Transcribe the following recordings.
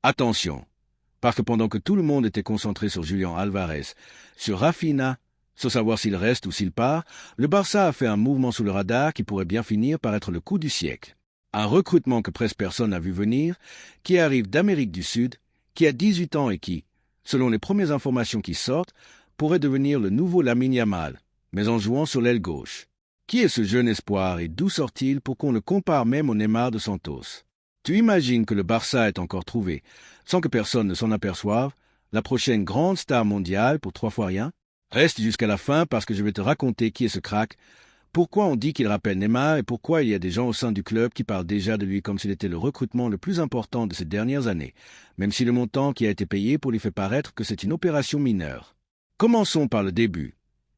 Attention, parce que pendant que tout le monde était concentré sur Julián Álvarez, sur Rafinha, sans savoir s'il reste ou s'il part, le Barça a fait un mouvement sous le radar qui pourrait bien finir par être le coup du siècle. Un recrutement que presque personne n'a vu venir, qui arrive d'Amérique du Sud, qui a 18 ans et qui, selon les premières informations qui sortent, pourrait devenir le nouveau Lamine Yamal, mais en jouant sur l'aile gauche. Qui est ce jeune espoir et d'où sort-il pour qu'on le compare même au Neymar de Santos? Tu imagines que le Barça est encore trouvé, sans que personne ne s'en aperçoive, la prochaine grande star mondiale pour 3 fois rien? Reste jusqu'à la fin parce que je vais te raconter qui est ce crack, pourquoi on dit qu'il rappelle Neymar et pourquoi il y a des gens au sein du club qui parlent déjà de lui comme s'il était le recrutement le plus important de ces dernières années, même si le montant qui a été payé pour lui fait paraître que c'est une opération mineure. Commençons par le début,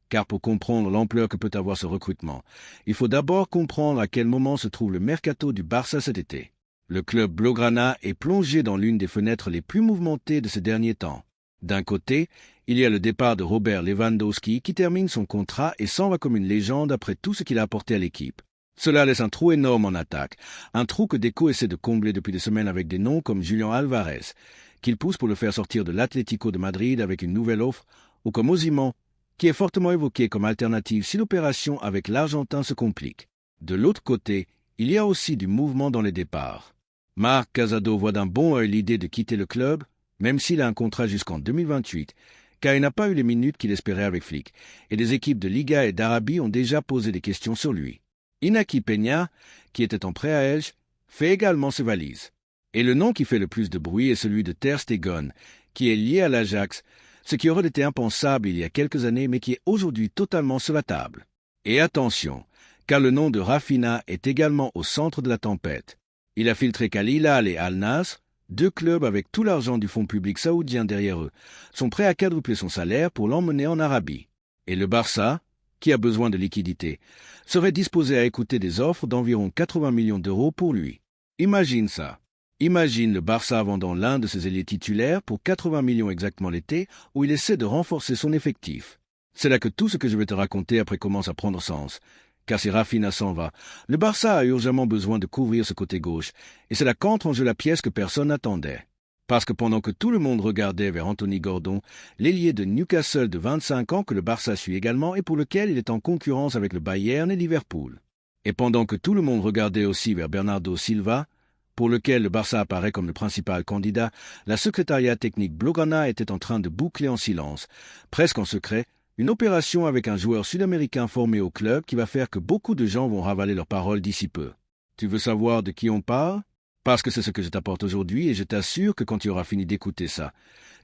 car pour comprendre l'ampleur que peut avoir ce recrutement, il faut d'abord comprendre à quel moment se trouve le mercato du Barça cet été. Le club blaugrana est plongé dans l'une des fenêtres les plus mouvementées de ces derniers temps. D'un côté, il y a le départ de Robert Lewandowski qui termine son contrat et s'en va comme une légende après tout ce qu'il a apporté à l'équipe. Cela laisse un trou énorme en attaque, un trou que Deco essaie de combler depuis des semaines avec des noms comme Julián Álvarez, qu'il pousse pour le faire sortir de l'Atlético de Madrid avec une nouvelle offre, ou comme Osimhen, qui est fortement évoqué comme alternative si l'opération avec l'Argentin se complique. De l'autre côté, il y a aussi du mouvement dans les départs. Marc Casado voit d'un bon œil l'idée de quitter le club, même s'il a un contrat jusqu'en 2028, car il n'a pas eu les minutes qu'il espérait avec Flick, et des équipes de Liga et d'Arabie ont déjà posé des questions sur lui. Inaki Peña, qui était en prêt à Elche, fait également ses valises. Et le nom qui fait le plus de bruit est celui de Ter Stegen, qui est lié à l'Ajax, ce qui aurait été impensable il y a quelques années mais qui est aujourd'hui totalement sur la table. Et attention, car le nom de Rafinha est également au centre de la tempête. Il a filtré qu'Al Hilal et Al Nasr, 2 clubs avec tout l'argent du fonds public saoudien derrière eux, sont prêts à quadrupler son salaire pour l'emmener en Arabie. Et le Barça, qui a besoin de liquidité, serait disposé à écouter des offres d'environ 80 millions d'euros pour lui. Imagine ça. Imagine le Barça vendant l'un de ses ailiers titulaires pour 80 millions exactement l'été, où il essaie de renforcer son effectif. C'est là que tout ce que je vais te raconter après commence à prendre sens. Car si Rafinha s'en va, le Barça a urgemment besoin de couvrir ce côté gauche, et c'est là qu'entre en jeu la pièce que personne n'attendait. Parce que pendant que tout le monde regardait vers Anthony Gordon, l'ailier de Newcastle de 25 ans que le Barça suit également et pour lequel il est en concurrence avec le Bayern et Liverpool. Et pendant que tout le monde regardait aussi vers Bernardo Silva, pour lequel le Barça apparaît comme le principal candidat, la secrétariat technique blaugrana était en train de boucler en silence, presque en secret, une opération avec un joueur sud-américain formé au club qui va faire que beaucoup de gens vont ravaler leurs paroles d'ici peu. Tu veux savoir de qui on parle? Parce que c'est ce que je t'apporte aujourd'hui et je t'assure que quand tu auras fini d'écouter ça,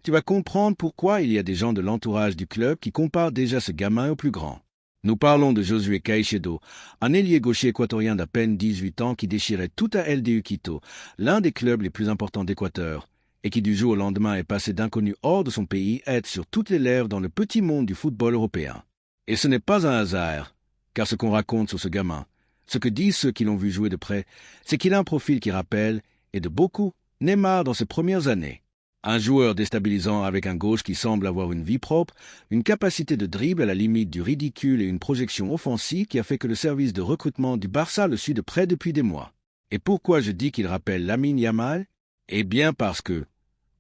tu vas comprendre pourquoi il y a des gens de l'entourage du club qui comparent déjà ce gamin au plus grand. Nous parlons de Josué Caicedo, un ailier gaucher équatorien d'à peine 18 ans qui déchirait tout à LDU Quito, l'un des clubs les plus importants d'Équateur, et qui du jour au lendemain est passé d'inconnu hors de son pays à être sur toutes les lèvres dans le petit monde du football européen. Et ce n'est pas un hasard, car ce qu'on raconte sur ce gamin, ce que disent ceux qui l'ont vu jouer de près, c'est qu'il a un profil qui rappelle, et de beaucoup, Neymar dans ses premières années. Un joueur déstabilisant avec un gauche qui semble avoir une vie propre, une capacité de dribble à la limite du ridicule et une projection offensive qui a fait que le service de recrutement du Barça le suit de près depuis des mois. Et pourquoi je dis qu'il rappelle Lamine Yamal? Eh bien parce que,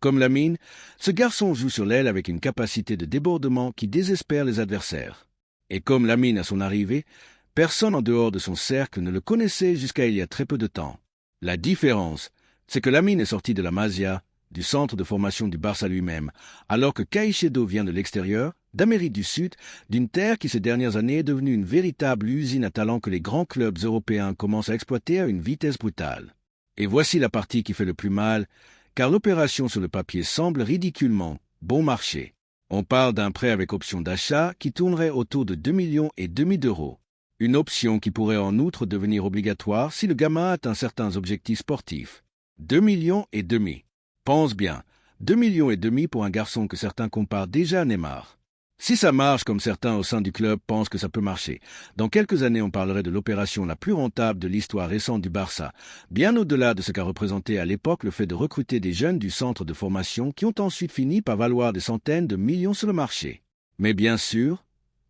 comme Lamine, ce garçon joue sur l'aile avec une capacité de débordement qui désespère les adversaires. Et comme Lamine à son arrivée, personne en dehors de son cercle ne le connaissait jusqu'à il y a très peu de temps. La différence, c'est que Lamine est sorti de la Masia, du centre de formation du Barça lui-même, alors que Caicedo vient de l'extérieur, d'Amérique du Sud, d'une terre qui ces dernières années est devenue une véritable usine à talent que les grands clubs européens commencent à exploiter à une vitesse brutale. Et voici la partie qui fait le plus mal, car l'opération sur le papier semble ridiculement bon marché. On parle d'un prêt avec option d'achat qui tournerait autour de 2,5 millions d'euros. Une option qui pourrait en outre devenir obligatoire si le gamin atteint certains objectifs sportifs. 2,5 millions. Pense bien, 2,5 millions pour un garçon que certains comparent déjà à Neymar. Si ça marche comme certains au sein du club pensent que ça peut marcher, dans quelques années on parlerait de l'opération la plus rentable de l'histoire récente du Barça, bien au-delà de ce qu'a représenté à l'époque le fait de recruter des jeunes du centre de formation qui ont ensuite fini par valoir des centaines de millions sur le marché. Mais bien sûr,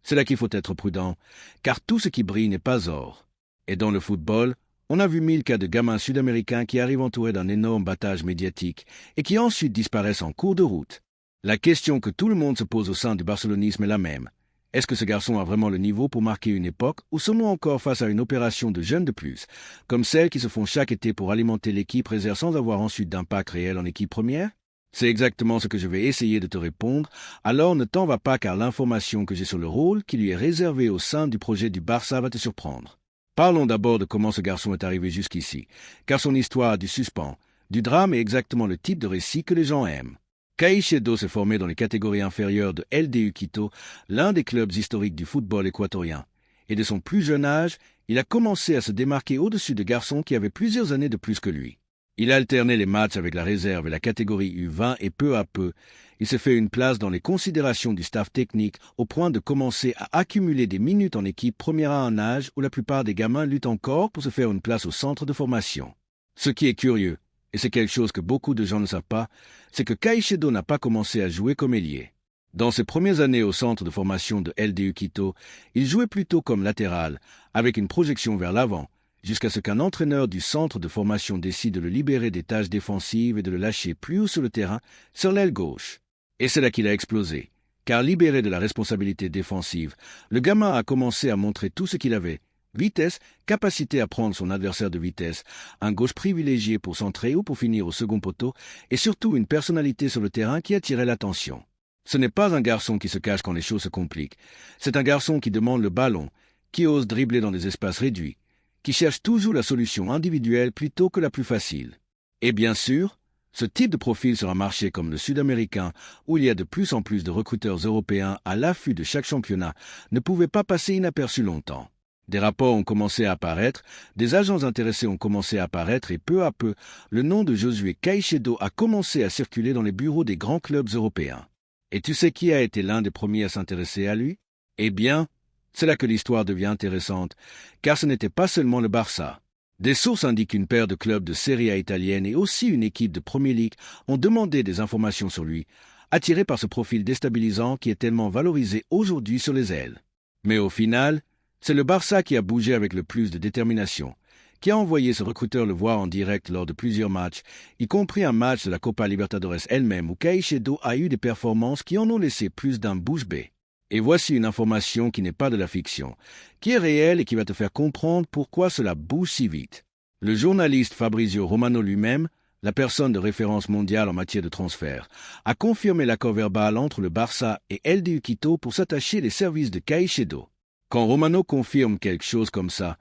c'est là qu'il faut être prudent, car tout ce qui brille n'est pas or. Et dans le football, On a vu 1000 cas de gamins sud-américains qui arrivent entourés d'un énorme battage médiatique et qui ensuite disparaissent en cours de route. La question que tout le monde se pose au sein du barcelonisme est la même. Est-ce que ce garçon a vraiment le niveau pour marquer une époque ou sommes-nous encore face à une opération de jeunes de plus, comme celles qui se font chaque été pour alimenter l'équipe réserve sans avoir ensuite d'impact réel en équipe première? C'est exactement ce que je vais essayer de te répondre, alors ne t'en va pas car l'information que j'ai sur le rôle qui lui est réservé au sein du projet du Barça va te surprendre. Parlons d'abord de comment ce garçon est arrivé jusqu'ici, car son histoire a du suspens, du drame est exactement le type de récit que les gens aiment. Caicedo s'est formé dans les catégories inférieures de LDU Quito, l'un des clubs historiques du football équatorien. Et de son plus jeune âge, il a commencé à se démarquer au-dessus de garçons qui avaient plusieurs années de plus que lui. Il a alterné les matchs avec la réserve et la catégorie U20 et peu à peu, il s'est fait une place dans les considérations du staff technique au point de commencer à accumuler des minutes en équipe première à un âge où la plupart des gamins luttent encore pour se faire une place au centre de formation. Ce qui est curieux, et c'est quelque chose que beaucoup de gens ne savent pas, c'est que Caicedo n'a pas commencé à jouer comme ailier. Dans ses premières années au centre de formation de LDU Quito, il jouait plutôt comme latéral, avec une projection vers l'avant, jusqu'à ce qu'un entraîneur du centre de formation décide de le libérer des tâches défensives et de le lâcher plus haut sur le terrain, sur l'aile gauche. Et c'est là qu'il a explosé, car libéré de la responsabilité défensive, le gamin a commencé à montrer tout ce qu'il avait. Vitesse, capacité à prendre son adversaire de vitesse, un gauche privilégié pour centrer ou pour finir au second poteau, et surtout une personnalité sur le terrain qui attirait l'attention. Ce n'est pas un garçon qui se cache quand les choses se compliquent, c'est un garçon qui demande le ballon, qui ose dribbler dans des espaces réduits, qui cherche toujours la solution individuelle plutôt que la plus facile. Et bien sûr, ce type de profil sur un marché comme le sud-américain, où il y a de plus en plus de recruteurs européens à l'affût de chaque championnat, ne pouvait pas passer inaperçu longtemps. Des rapports ont commencé à apparaître, des agents intéressés ont commencé à apparaître et peu à peu, le nom de Josué Caicedo a commencé à circuler dans les bureaux des grands clubs européens. Et tu sais qui a été l'un des premiers à s'intéresser à lui? Eh bien, c'est là que l'histoire devient intéressante, car ce n'était pas seulement le Barça. Des sources indiquent qu'une paire de clubs de Serie A italienne et aussi une équipe de Premier League ont demandé des informations sur lui, attirés par ce profil déstabilisant qui est tellement valorisé aujourd'hui sur les ailes. Mais au final, c'est le Barça qui a bougé avec le plus de détermination, qui a envoyé ce recruteur le voir en direct lors de plusieurs matchs, y compris un match de la Copa Libertadores elle-même où Caicedo a eu des performances qui en ont laissé plus d'un bouche bée. Et voici une information qui n'est pas de la fiction, qui est réelle et qui va te faire comprendre pourquoi cela bouge si vite. Le journaliste Fabrizio Romano lui-même, la personne de référence mondiale en matière de transfert, a confirmé l'accord verbal entre le Barça et LDU Quito pour s'attacher les services de Caicedo. Quand Romano confirme quelque chose comme ça,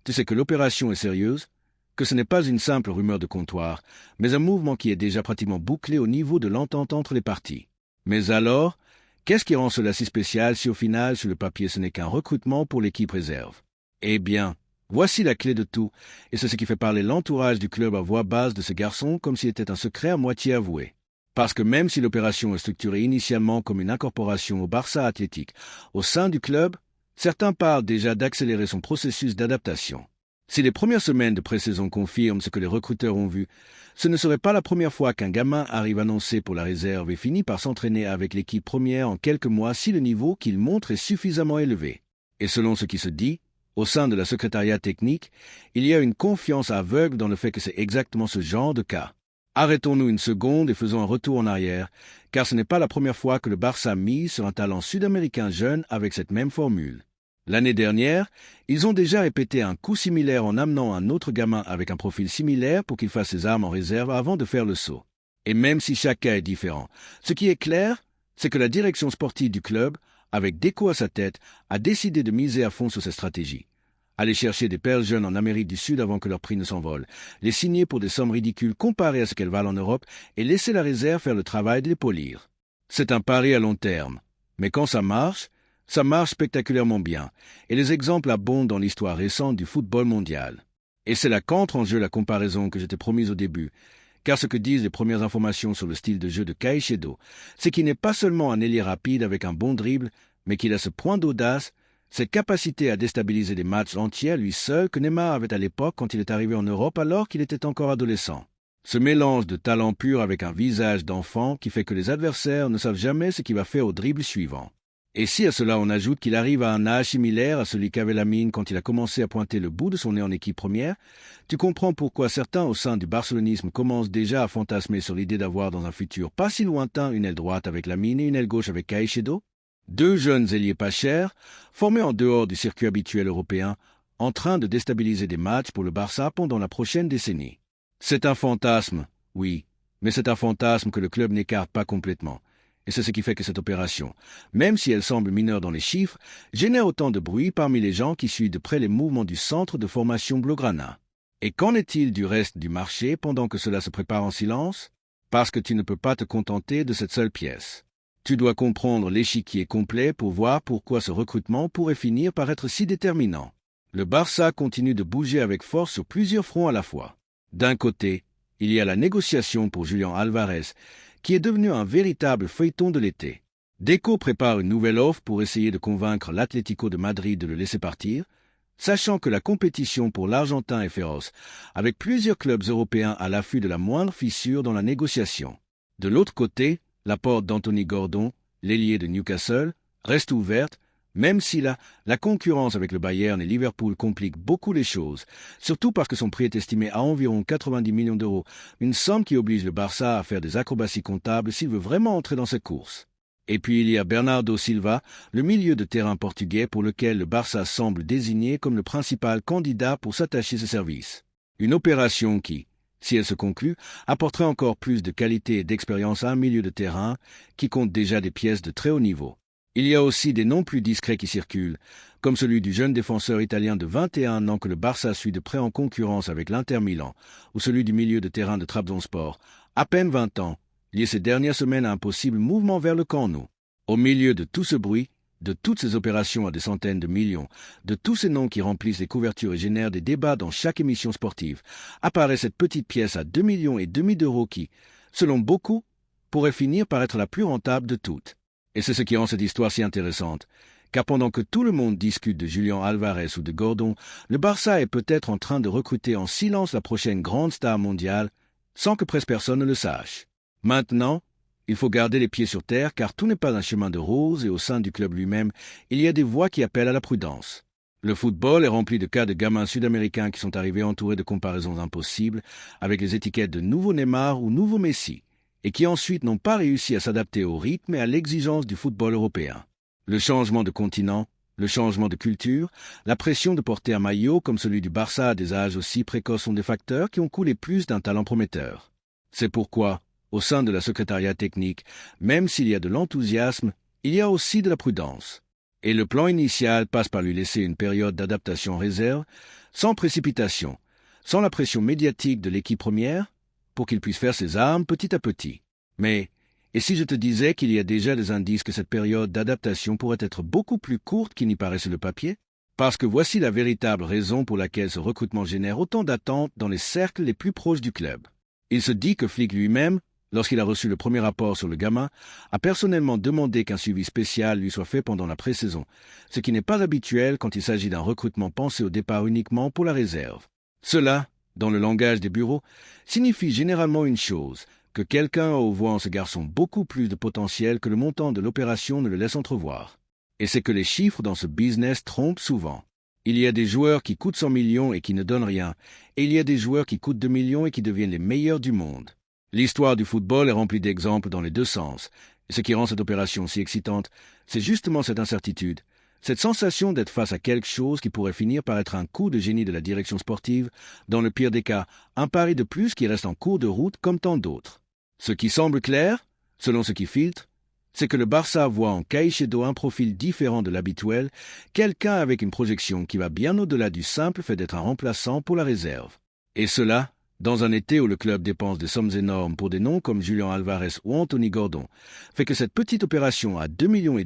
tu sais que l'opération est sérieuse, que ce n'est pas une simple rumeur de comptoir, mais un mouvement qui est déjà pratiquement bouclé au niveau de l'entente entre les parties. Mais alors, qu'est-ce qui rend cela si spécial si au final, sur le papier, ce n'est qu'un recrutement pour l'équipe réserve? Eh bien, voici la clé de tout, et c'est ce qui fait parler l'entourage du club à voix basse de ce garçon comme s'il était un secret à moitié avoué. Parce que même si l'opération est structurée initialement comme une incorporation au Barça athlétique au sein du club, certains parlent déjà d'accélérer son processus d'adaptation. Si les premières semaines de pré-saison confirment ce que les recruteurs ont vu, ce ne serait pas la première fois qu'un gamin arrive annoncé pour la réserve et finit par s'entraîner avec l'équipe première en quelques mois si le niveau qu'il montre est suffisamment élevé. Et selon ce qui se dit, au sein de la secrétariat technique, il y a une confiance aveugle dans le fait que c'est exactement ce genre de cas. Arrêtons-nous une seconde et faisons un retour en arrière, car ce n'est pas la première fois que le Barça mise sur un talent sud-américain jeune avec cette même formule. L'année dernière, ils ont déjà répété un coup similaire en amenant un autre gamin avec un profil similaire pour qu'il fasse ses armes en réserve avant de faire le saut. Et même si chaque cas est différent, ce qui est clair, c'est que la direction sportive du club, avec Deco à sa tête, a décidé de miser à fond sur cette stratégie. Aller chercher des perles jeunes en Amérique du Sud avant que leur prix ne s'envole, les signer pour des sommes ridicules comparées à ce qu'elles valent en Europe et laisser la réserve faire le travail de les polir. C'est un pari à long terme, mais quand ça marche spectaculairement bien, et les exemples abondent dans l'histoire récente du football mondial. Et c'est là qu'entre en jeu la comparaison que je t'ai promise au début, car ce que disent les premières informations sur le style de jeu de Caicedo, c'est qu'il n'est pas seulement un ailier rapide avec un bon dribble, mais qu'il a ce point d'audace, cette capacité à déstabiliser des matchs entiers à lui seul que Neymar avait à l'époque quand il est arrivé en Europe alors qu'il était encore adolescent. Ce mélange de talent pur avec un visage d'enfant qui fait que les adversaires ne savent jamais ce qu'il va faire au dribble suivant. Et si à cela on ajoute qu'il arrive à un âge similaire à celui qu'avait Lamine quand il a commencé à pointer le bout de son nez en équipe première, tu comprends pourquoi certains au sein du barcelonisme commencent déjà à fantasmer sur l'idée d'avoir dans un futur pas si lointain une aile droite avec Lamine et une aile gauche avec Caicedo, deux jeunes ailiers pas chers, formés en dehors du circuit habituel européen, en train de déstabiliser des matchs pour le Barça pendant la prochaine décennie. C'est un fantasme, oui, mais c'est un fantasme que le club n'écarte pas complètement. Et c'est ce qui fait que cette opération, même si elle semble mineure dans les chiffres, génère autant de bruit parmi les gens qui suivent de près les mouvements du centre de formation Blaugrana. Et qu'en est-il du reste du marché pendant que cela se prépare en silence? Parce que tu ne peux pas te contenter de cette seule pièce. Tu dois comprendre l'échiquier complet pour voir pourquoi ce recrutement pourrait finir par être si déterminant. Le Barça continue de bouger avec force sur plusieurs fronts à la fois. D'un côté, il y a la négociation pour Julián Alvarez, qui est devenu un véritable feuilleton de l'été. Deco prépare une nouvelle offre pour essayer de convaincre l'Atlético de Madrid de le laisser partir, sachant que la compétition pour l'Argentin est féroce, avec plusieurs clubs européens à l'affût de la moindre fissure dans la négociation. De l'autre côté, la porte d'Anthony Gordon, l'ailier de Newcastle, reste ouverte, même si la concurrence avec le Bayern et Liverpool complique beaucoup les choses, surtout parce que son prix est estimé à environ 90 millions d'euros, une somme qui oblige le Barça à faire des acrobaties comptables s'il veut vraiment entrer dans cette course. Et puis il y a Bernardo Silva, le milieu de terrain portugais pour lequel le Barça semble désigné comme le principal candidat pour s'attacher ses services. Une opération qui, si elle se conclut, apporterait encore plus de qualité et d'expérience à un milieu de terrain qui compte déjà des pièces de très haut niveau. Il y a aussi des noms plus discrets qui circulent, comme celui du jeune défenseur italien de 21 ans que le Barça suit de près en concurrence avec l'Inter Milan, ou celui du milieu de terrain de Trabzonspor, à peine 20 ans, lié ces dernières semaines à un possible mouvement vers le Camp Nou. Au milieu de tout ce bruit, de toutes ces opérations à des centaines de millions, de tous ces noms qui remplissent les couvertures et génèrent des débats dans chaque émission sportive, apparaît cette petite pièce à 2,5 millions d'euros qui, selon beaucoup, pourrait finir par être la plus rentable de toutes. Et c'est ce qui rend cette histoire si intéressante, car pendant que tout le monde discute de Julián Alvarez ou de Gordon, le Barça est peut-être en train de recruter en silence la prochaine grande star mondiale, sans que presque personne ne le sache. Maintenant, il faut garder les pieds sur terre, car tout n'est pas un chemin de rose et au sein du club lui-même, il y a des voix qui appellent à la prudence. Le football est rempli de cas de gamins sud-américains qui sont arrivés entourés de comparaisons impossibles, avec les étiquettes de nouveau Neymar ou nouveau Messi, et qui ensuite n'ont pas réussi à s'adapter au rythme et à l'exigence du football européen. Le changement de continent, le changement de culture, la pression de porter un maillot comme celui du Barça à des âges aussi précoces sont des facteurs qui ont coulé plus d'un talent prometteur. C'est pourquoi, au sein de la secrétariat technique, même s'il y a de l'enthousiasme, il y a aussi de la prudence. Et le plan initial passe par lui laisser une période d'adaptation en réserve, sans précipitation, sans la pression médiatique de l'équipe première, pour qu'il puisse faire ses armes petit à petit. Mais, et si je te disais qu'il y a déjà des indices que cette période d'adaptation pourrait être beaucoup plus courte qu'il n'y paraît sur le papier? Parce que voici la véritable raison pour laquelle ce recrutement génère autant d'attentes dans les cercles les plus proches du club. Il se dit que Flick lui-même, lorsqu'il a reçu le premier rapport sur le gamin, a personnellement demandé qu'un suivi spécial lui soit fait pendant la pré-saison, ce qui n'est pas habituel quand il s'agit d'un recrutement pensé au départ uniquement pour la réserve. Cela, dans le langage des bureaux, signifie généralement une chose, que quelqu'un voit en ce garçon beaucoup plus de potentiel que le montant de l'opération ne le laisse entrevoir. Et c'est que les chiffres dans ce business trompent souvent. Il y a des joueurs qui coûtent 100 millions et qui ne donnent rien, et il y a des joueurs qui coûtent 2 millions et qui deviennent les meilleurs du monde. L'histoire du football est remplie d'exemples dans les deux sens, et ce qui rend cette opération si excitante, c'est justement cette incertitude, cette sensation d'être face à quelque chose qui pourrait finir par être un coup de génie de la direction sportive, dans le pire des cas, un pari de plus qui reste en cours de route comme tant d'autres. Ce qui semble clair, selon ce qui filtre, c'est que le Barça voit en Caicedo un profil différent de l'habituel, quelqu'un avec une projection qui va bien au-delà du simple fait d'être un remplaçant pour la réserve. Et cela, dans un été où le club dépense des sommes énormes pour des noms comme Julián Alvarez ou Anthony Gordon, fait que cette petite opération à 2,5 millions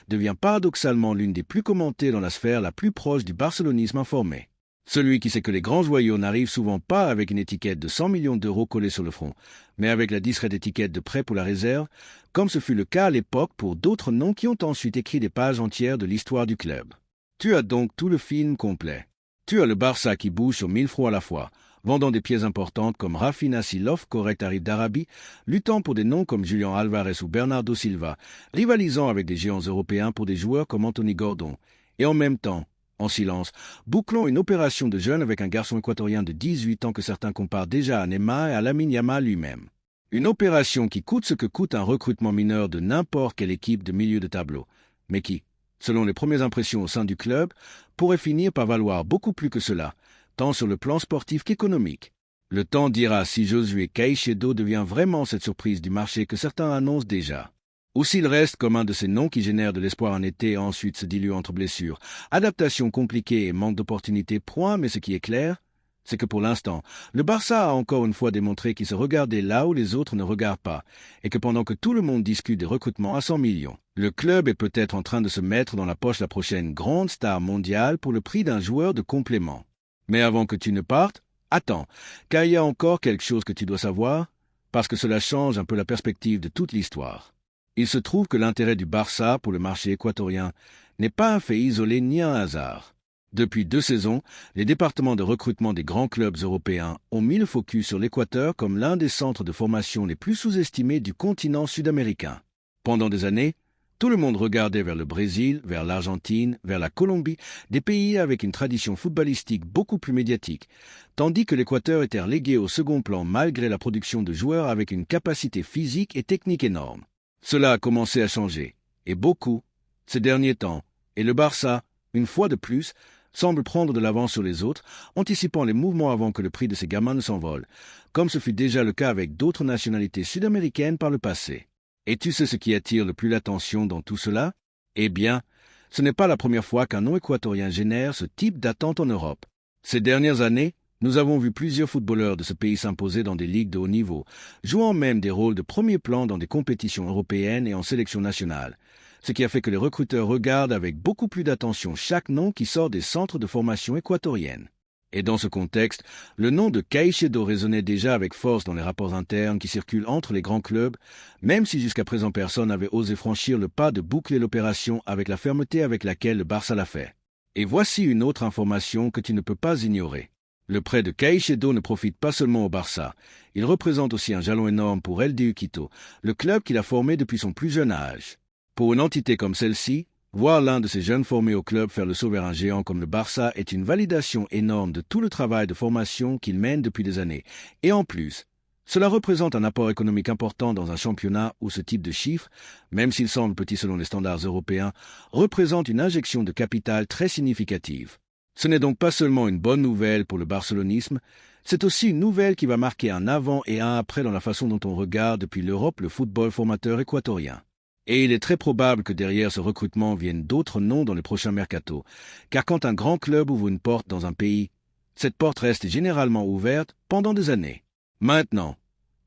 devient paradoxalement l'une des plus commentées dans la sphère la plus proche du barcelonisme informé. Celui qui sait que les grands joyaux n'arrivent souvent pas avec une étiquette de 100 millions d'euros collée sur le front, mais avec la discrète étiquette de prêt pour la réserve, comme ce fut le cas à l'époque pour d'autres noms qui ont ensuite écrit des pages entières de l'histoire du club. Tu as donc tout le film complet. Tu as le Barça qui bouge sur 1000 fronts à la fois, vendant des pièces importantes comme Rafinha si l'offre correcte arrive d'Arabie, luttant pour des noms comme Julian Alvarez ou Bernardo Silva, rivalisant avec des géants européens pour des joueurs comme Anthony Gordon, et en même temps, en silence, bouclons une opération de jeûne avec un garçon équatorien de 18 ans que certains comparent déjà à Neymar et à Lamine Yamal lui-même. Une opération qui coûte ce que coûte un recrutement mineur de n'importe quelle équipe de milieu de tableau, mais qui, selon les premières impressions au sein du club, pourrait finir par valoir beaucoup plus que cela, tant sur le plan sportif qu'économique. Le temps dira si Josué Caicedo devient vraiment cette surprise du marché que certains annoncent déjà. Ou s'il reste comme un de ces noms qui génèrent de l'espoir en été et ensuite se dilue entre blessures, adaptation compliquée et manque d'opportunités point, mais ce qui est clair, c'est que pour l'instant, le Barça a encore une fois démontré qu'il se regardait là où les autres ne regardent pas, et que pendant que tout le monde discute des recrutements à 100 millions, le club est peut-être en train de se mettre dans la poche la prochaine grande star mondiale pour le prix d'un joueur de complément. Mais avant que tu ne partes, attends, car il y a encore quelque chose que tu dois savoir, parce que cela change un peu la perspective de toute l'histoire. Il se trouve que l'intérêt du Barça pour le marché équatorien n'est pas un fait isolé ni un hasard. Depuis 2 saisons, les départements de recrutement des grands clubs européens ont mis le focus sur l'Équateur comme l'un des centres de formation les plus sous-estimés du continent sud-américain. Pendant des années, tout le monde regardait vers le Brésil, vers l'Argentine, vers la Colombie, des pays avec une tradition footballistique beaucoup plus médiatique, tandis que l'Équateur était relégué au second plan malgré la production de joueurs avec une capacité physique et technique énorme. Cela a commencé à changer, et beaucoup, ces derniers temps, et le Barça, une fois de plus, semble prendre de l'avance sur les autres, anticipant les mouvements avant que le prix de ces gamins ne s'envole, comme ce fut déjà le cas avec d'autres nationalités sud-américaines par le passé. Et tu sais ce qui attire le plus l'attention dans tout cela? Eh bien, ce n'est pas la première fois qu'un nom équatorien génère ce type d'attente en Europe. Ces dernières années, nous avons vu plusieurs footballeurs de ce pays s'imposer dans des ligues de haut niveau, jouant même des rôles de premier plan dans des compétitions européennes et en sélection nationale, ce qui a fait que les recruteurs regardent avec beaucoup plus d'attention chaque nom qui sort des centres de formation équatoriennes. Et dans ce contexte, le nom de Caicedo résonnait déjà avec force dans les rapports internes qui circulent entre les grands clubs, même si jusqu'à présent personne n'avait osé franchir le pas de boucler l'opération avec la fermeté avec laquelle le Barça l'a fait. Et voici une autre information que tu ne peux pas ignorer. Le prêt de Caicedo ne profite pas seulement au Barça, il représente aussi un jalon énorme pour LDU Quito, le club qu'il a formé depuis son plus jeune âge. Pour une entité comme celle-ci, voir l'un de ces jeunes formés au club faire le saut vers un géant comme le Barça est une validation énorme de tout le travail de formation qu'il mène depuis des années. Et en plus, cela représente un apport économique important dans un championnat où ce type de chiffres, même s'il semble petit selon les standards européens, représente une injection de capital très significative. Ce n'est donc pas seulement une bonne nouvelle pour le barcelonisme, c'est aussi une nouvelle qui va marquer un avant et un après dans la façon dont on regarde depuis l'Europe le football formateur équatorien. Et il est très probable que derrière ce recrutement viennent d'autres noms dans les prochains mercatos, car quand un grand club ouvre une porte dans un pays, cette porte reste généralement ouverte pendant des années. Maintenant,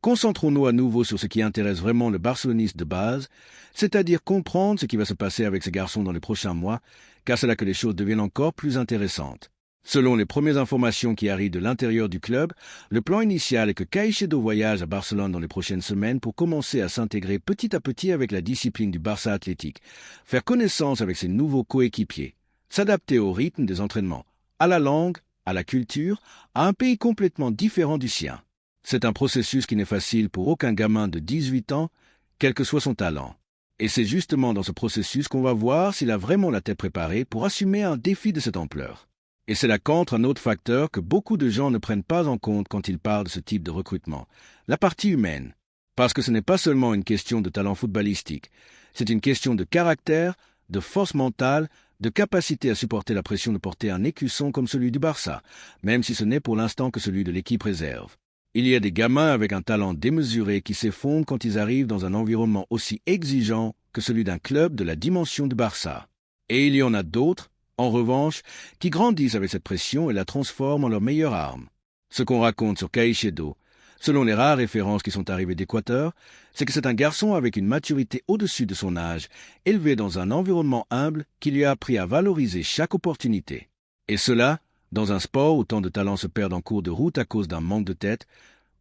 concentrons-nous à nouveau sur ce qui intéresse vraiment le barceloniste de base, c'est-à-dire comprendre ce qui va se passer avec ces garçons dans les prochains mois, car c'est là que les choses deviennent encore plus intéressantes. Selon les premières informations qui arrivent de l'intérieur du club, le plan initial est que Caicedo voyage à Barcelone dans les prochaines semaines pour commencer à s'intégrer petit à petit avec la discipline du Barça athlétique, faire connaissance avec ses nouveaux coéquipiers, s'adapter au rythme des entraînements, à la langue, à la culture, à un pays complètement différent du sien. C'est un processus qui n'est facile pour aucun gamin de 18 ans, quel que soit son talent. Et c'est justement dans ce processus qu'on va voir s'il a vraiment la tête préparée pour assumer un défi de cette ampleur. Et c'est là qu'entre un autre facteur que beaucoup de gens ne prennent pas en compte quand ils parlent de ce type de recrutement, la partie humaine. Parce que ce n'est pas seulement une question de talent footballistique, c'est une question de caractère, de force mentale, de capacité à supporter la pression de porter un écusson comme celui du Barça, même si ce n'est pour l'instant que celui de l'équipe réserve. Il y a des gamins avec un talent démesuré qui s'effondrent quand ils arrivent dans un environnement aussi exigeant que celui d'un club de la dimension du Barça. Et il y en a d'autres, en revanche, qui grandissent avec cette pression et la transforment en leur meilleure arme. Ce qu'on raconte sur Caicedo, selon les rares références qui sont arrivées d'Équateur, c'est que c'est un garçon avec une maturité au-dessus de son âge, élevé dans un environnement humble qui lui a appris à valoriser chaque opportunité. Et cela, dans un sport où tant de talents se perdent en cours de route à cause d'un manque de tête,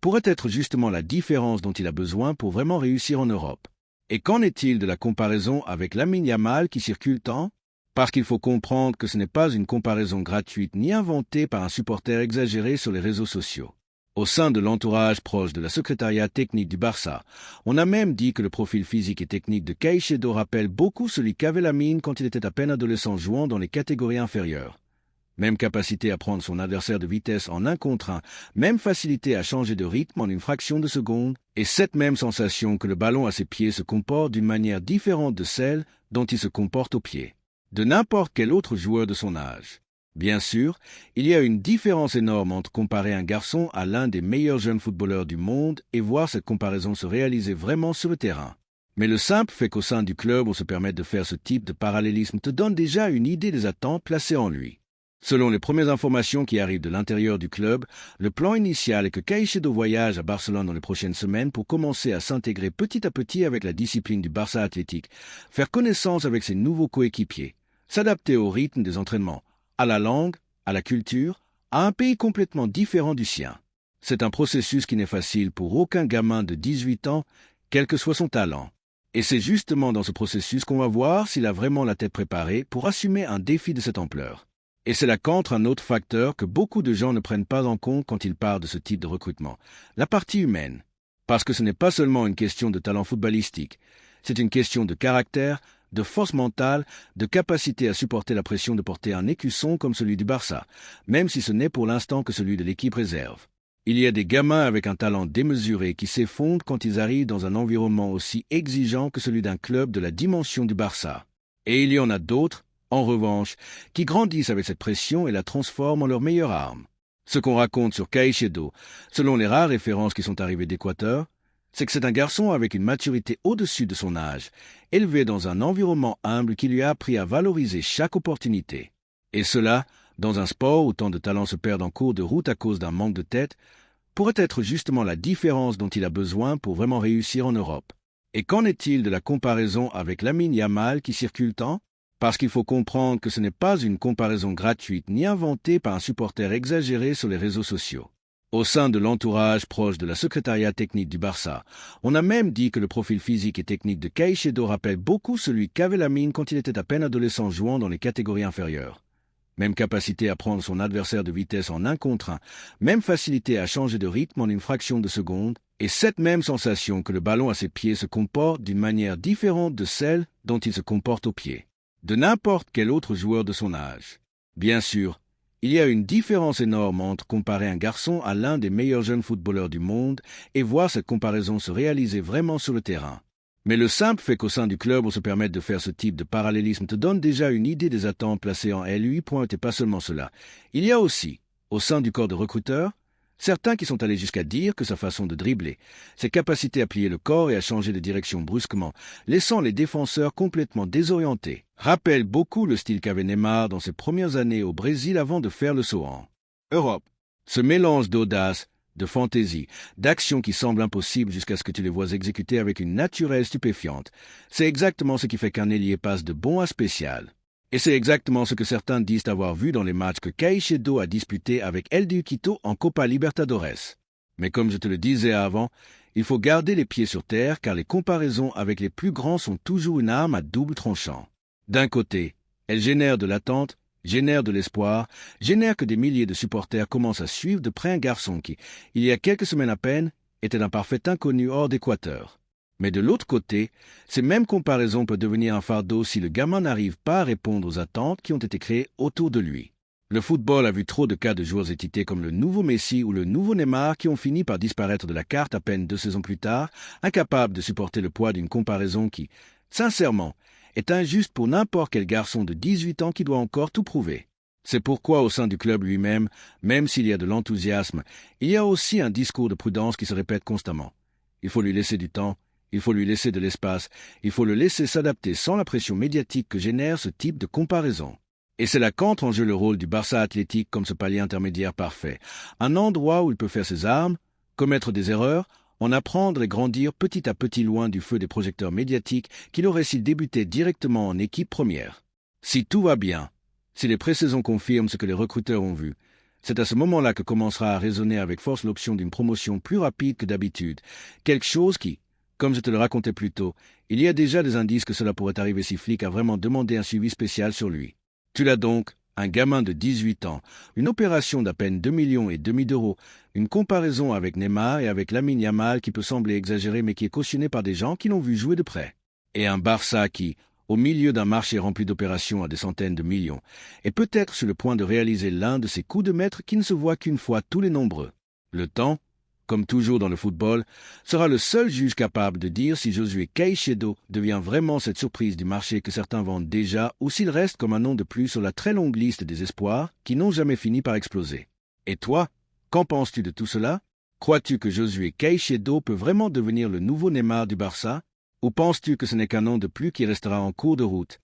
pourrait être justement la différence dont il a besoin pour vraiment réussir en Europe. Et qu'en est-il de la comparaison avec Lamine Yamal qui circule tant? Parce qu'il faut comprendre que ce n'est pas une comparaison gratuite ni inventée par un supporter exagéré sur les réseaux sociaux. Au sein de l'entourage proche de la secrétariat technique du Barça, on a même dit que le profil physique et technique de Caicedo rappelle beaucoup celui qu'avait Lamine quand il était à peine adolescent jouant dans les catégories inférieures. Même capacité à prendre son adversaire de vitesse en 1 contre 1, même facilité à changer de rythme en une fraction de seconde, et cette même sensation que le ballon à ses pieds se comporte d'une manière différente de celle dont il se comporte aux pieds de n'importe quel autre joueur de son âge. Bien sûr, il y a une différence énorme entre comparer un garçon à l'un des meilleurs jeunes footballeurs du monde et voir cette comparaison se réaliser vraiment sur le terrain. Mais le simple fait qu'au sein du club on se permette de faire ce type de parallélisme te donne déjà une idée des attentes placées en lui. Selon les premières informations qui arrivent de l'intérieur du club, le plan initial est que Caicedo voyage à Barcelone dans les prochaines semaines pour commencer à s'intégrer petit à petit avec la discipline du Barça Athletic, faire connaissance avec ses nouveaux coéquipiers, s'adapter au rythme des entraînements, à la langue, à la culture, à un pays complètement différent du sien. C'est un processus qui n'est facile pour aucun gamin de 18 ans, quel que soit son talent. Et c'est justement dans ce processus qu'on va voir s'il a vraiment la tête préparée pour assumer un défi de cette ampleur. Et c'est là qu'entre un autre facteur que beaucoup de gens ne prennent pas en compte quand ils parlent de ce type de recrutement, la partie humaine. Parce que ce n'est pas seulement une question de talent footballistique, c'est une question de caractère, de force mentale, de capacité à supporter la pression de porter un écusson comme celui du Barça, même si ce n'est pour l'instant que celui de l'équipe réserve. Il y a des gamins avec un talent démesuré qui s'effondrent quand ils arrivent dans un environnement aussi exigeant que celui d'un club de la dimension du Barça. Et il y en a d'autres, en revanche, qui grandissent avec cette pression et la transforment en leur meilleure arme. Ce qu'on raconte sur Caicedo, selon les rares références qui sont arrivées d'Équateur, c'est que c'est un garçon avec une maturité au-dessus de son âge, élevé dans un environnement humble qui lui a appris à valoriser chaque opportunité. Et cela, dans un sport où tant de talents se perdent en cours de route à cause d'un manque de tête, pourrait être justement la différence dont il a besoin pour vraiment réussir en Europe. Et qu'en est-il de la comparaison avec Lamine Yamal qui circule tant ? Parce qu'il faut comprendre que ce n'est pas une comparaison gratuite ni inventée par un supporter exagéré sur les réseaux sociaux. Au sein de l'entourage proche de la secrétariat technique du Barça, on a même dit que le profil physique et technique de Caicedo rappelle beaucoup celui qu'avait Lamine quand il était à peine adolescent jouant dans les catégories inférieures. Même capacité à prendre son adversaire de vitesse en 1 contre 1, même facilité à changer de rythme en une fraction de seconde, et cette même sensation que le ballon à ses pieds se comporte d'une manière différente de celle dont il se comporte aux pieds de n'importe quel autre joueur de son âge. Bien sûr, il y a une différence énorme entre comparer un garçon à l'un des meilleurs jeunes footballeurs du monde et voir cette comparaison se réaliser vraiment sur le terrain. Mais le simple fait qu'au sein du club on se permette de faire ce type de parallélisme te donne déjà une idée des attentes placées en lui. Et pas seulement cela. Il y a aussi, au sein du corps de recruteurs, certains qui sont allés jusqu'à dire que sa façon de dribbler, ses capacités à plier le corps et à changer de direction brusquement, laissant les défenseurs complètement désorientés, rappelle beaucoup le style qu'avait Neymar dans ses premières années au Brésil avant de faire le saut en Europe. Ce mélange d'audace, de fantaisie, d'action qui semble impossible jusqu'à ce que tu les vois exécuter avec une naturelle stupéfiante, c'est exactement ce qui fait qu'un ailier passe de bon à spécial. Et c'est exactement ce que certains disent avoir vu dans les matchs que Caicedo a disputés avec El Quito en Copa Libertadores. Mais comme je te le disais avant, il faut garder les pieds sur terre car les comparaisons avec les plus grands sont toujours une arme à double tranchant. D'un côté, elles génèrent de l'attente, génèrent de l'espoir, génèrent que des milliers de supporters commencent à suivre de près un garçon qui, il y a quelques semaines à peine, était un parfait inconnu hors d'Équateur. Mais de l'autre côté, ces mêmes comparaisons peuvent devenir un fardeau si le gamin n'arrive pas à répondre aux attentes qui ont été créées autour de lui. Le football a vu trop de cas de joueurs étiquetés comme le nouveau Messi ou le nouveau Neymar qui ont fini par disparaître de la carte à peine 2 saisons plus tard, incapables de supporter le poids d'une comparaison qui, sincèrement, est injuste pour n'importe quel garçon de 18 ans qui doit encore tout prouver. C'est pourquoi au sein du club lui-même, même s'il y a de l'enthousiasme, il y a aussi un discours de prudence qui se répète constamment. Il faut lui laisser du temps. Il faut lui laisser de l'espace, il faut le laisser s'adapter sans la pression médiatique que génère ce type de comparaison. Et c'est là qu'entre en jeu le rôle du Barça Athletic comme ce palier intermédiaire parfait, un endroit où il peut faire ses armes, commettre des erreurs, en apprendre et grandir petit à petit loin du feu des projecteurs médiatiques qu'il aurait s'il débutait directement en équipe première. Si tout va bien, si les pré-saisons confirment ce que les recruteurs ont vu, c'est à ce moment-là que commencera à résonner avec force l'option d'une promotion plus rapide que d'habitude, quelque chose qui, Comme je te le racontais plus tôt, il y a déjà des indices que cela pourrait arriver si Flick a vraiment demandé un suivi spécial sur lui. Tu l'as donc, un gamin de 18 ans, une opération d'à peine 2,5 millions d'euros, une comparaison avec Neymar et avec Lamine Yamal qui peut sembler exagérée mais qui est cautionnée par des gens qui l'ont vu jouer de près. Et un Barça qui, au milieu d'un marché rempli d'opérations à des centaines de millions, est peut-être sur le point de réaliser l'un de ces coups de maître qui ne se voient qu'une fois tous les nombreux. Le temps, comme toujours dans le football, sera le seul juge capable de dire si Josué Caicedo devient vraiment cette surprise du marché que certains vendent déjà ou s'il reste comme un nom de plus sur la très longue liste des espoirs qui n'ont jamais fini par exploser. Et toi, qu'en penses-tu de tout cela? Crois-tu que Josué Caicedo peut vraiment devenir le nouveau Neymar du Barça? Ou penses-tu que ce n'est qu'un nom de plus qui restera en cours de route